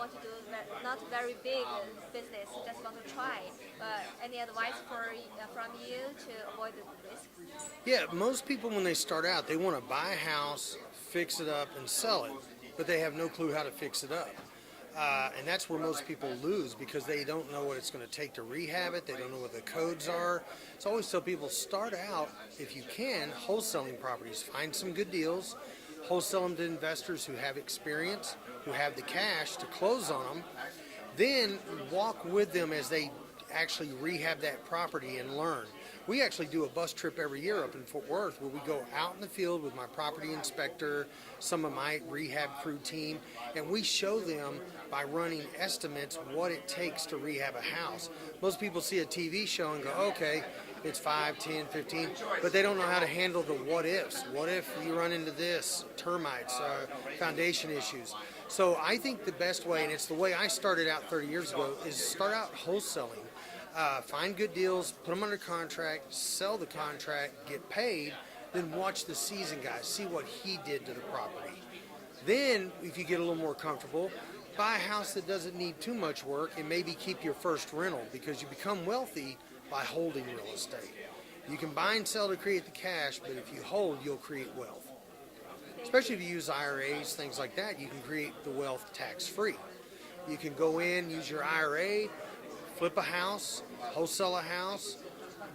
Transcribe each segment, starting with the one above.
want to do not very big business, just want to try. Any advice from you to avoid the risk? Yeah, most people when they start out, they want to buy a house, fix it up, and sell it, but they have no clue how to fix it up. And that's where most people lose because they don't know what it's going to take to rehab it. They don't know what the codes are. So I always tell people start out, if you can, wholesaling properties. Find some good deals, wholesale them to investors who have experience, who have the cash to close on them. Then walk with them as they actually rehab that property and learn. We actually do a bus trip every year up in Fort Worth where we go out in the field with my property inspector, some of my rehab crew team, and we show them by running estimates what it takes to rehab a house. Most people see a TV show and go, okay, it's 5, 10, 15, but they don't know how to handle the what ifs. What if you run into this, termites, foundation issues? So I think the best way, and it's the way I started out 30 years ago, is start out wholesaling. Find good deals, put them under contract, sell the contract, get paid, then watch the seasoned guy, see what he did to the property. Then, if you get a little more comfortable, buy a house that doesn't need too much work and maybe keep your first rental because you become wealthy by holding real estate. You can buy and sell to create the cash, but if you hold, you'll create wealth. Especially if you use IRAs, things like that, you can create the wealth tax-free. You can go in, use your IRA, flip a house, wholesale a house,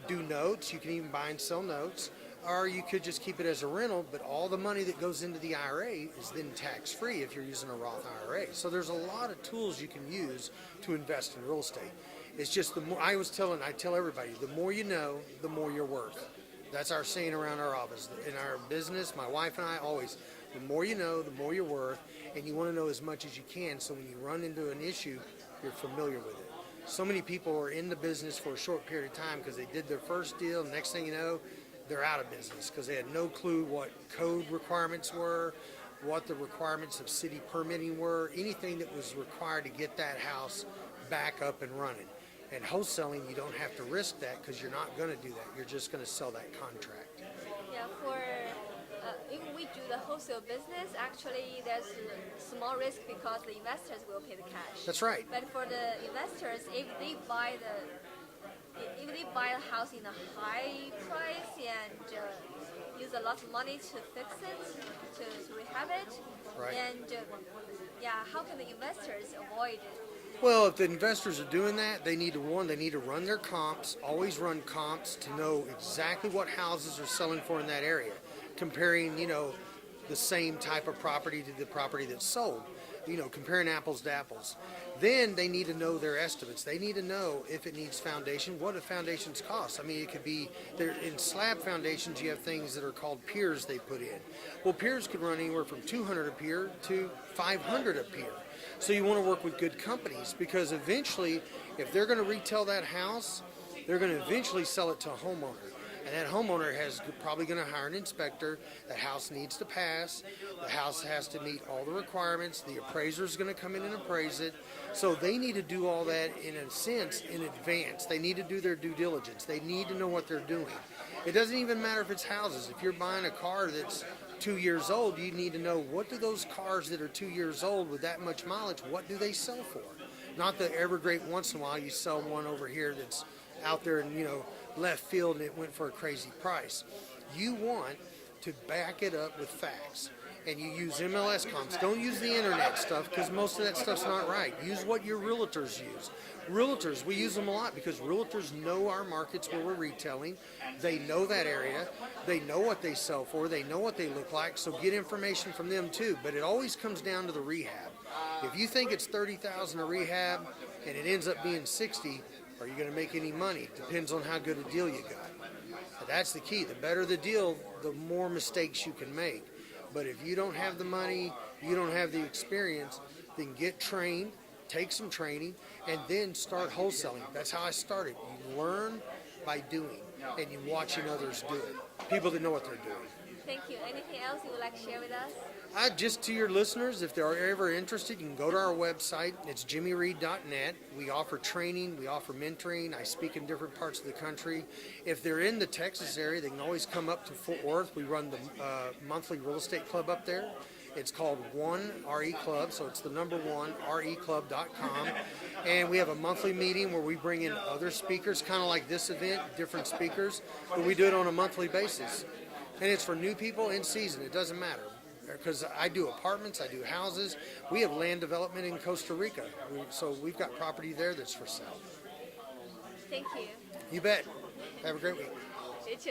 do notes. You can even buy and sell notes. Or you could just keep it as a rental, but all the money that goes into the IRA is then tax-free if you're using a Roth IRA. So there's a lot of tools you can use to invest in real estate. It's just the more, I tell everybody, the more you know, the more you're worth. That's our saying around our office. In our business, my wife and I always, the more you know, the more you're worth, and you want to know as much as you can so when you run into an issue, you're familiar with it. So many people are in the business for a short period of time because they did their first deal, and next thing you know, they're out of business because they had no clue what code requirements were, what the requirements of city permitting were, anything that was required to get that house back up and running. And wholesaling, you don't have to risk that because you're not going to do that. You're just going to sell that contract. Yeah, if we do the wholesale business, actually there's a small risk because the investors will pay the cash. That's right. But for the investors, if they buy a house in a high price and use a lot of money to fix it, to rehab it, right. And how can the investors avoid it? Well, if the investors are doing that, they need to run their comps, always run comps to know exactly what houses are selling for in that area, comparing, the same type of property to the property that's sold, comparing apples to apples. Then they need to know their estimates. They need to know if it needs foundation, what do foundations cost. I mean, it could be, in slab foundations, you have things that are called piers they put in. Well, piers could run anywhere from $200 a pier to $500 a pier. So you want to work with good companies because eventually, if they're going to retail that house, they're going to eventually sell it to a homeowner. And that homeowner has probably going to hire an inspector. The house needs to pass. The house has to meet all the requirements. The appraiser is going to come in and appraise it. So they need to do all that in a sense in advance. They need to do their due diligence. They need to know what they're doing. It doesn't even matter if it's houses. If you're buying a car that's 2 years old, you need to know what do those cars that are 2 years old with that much mileage, what do they sell for? Not that every great once in a while you sell one over here that's out there in, left field and it went for a crazy price. You want to back it up with facts. And you use MLS comps. Don't use the internet stuff because most of that stuff's not right. Use what your realtors use. Realtors, we use them a lot because realtors know our markets where we're retailing. They know that area. They know what they sell for. They know what they look like. So get information from them too. But it always comes down to the rehab. If you think it's $30,000 a rehab and it ends up being $60,000, are you going to make any money? Depends on how good a deal you got. But that's the key. The better the deal, the more mistakes you can make. But if you don't have the money, you don't have the experience, then get trained, take some training, and then start wholesaling. That's how I started. You learn by doing, and you watching others do it. People that know what they're doing. Thank you. Anything else you would like to share with us? Just to your listeners, if they're ever interested, you can go to our website. It's jimmyreed.net. We offer training. We offer mentoring. I speak in different parts of the country. If they're in the Texas area, they can always come up to Fort Worth. We run the monthly real estate club up there. It's called One RE Club, so it's the number one reclub.com, and we have a monthly meeting where we bring in other speakers, kind of like this event, different speakers, but we do it on a monthly basis, and it's for new people in season. It doesn't matter. Because I do apartments, I do houses. We have land development in Costa Rica, so we've got property there that's for sale. Thank you. You bet. Have a great week.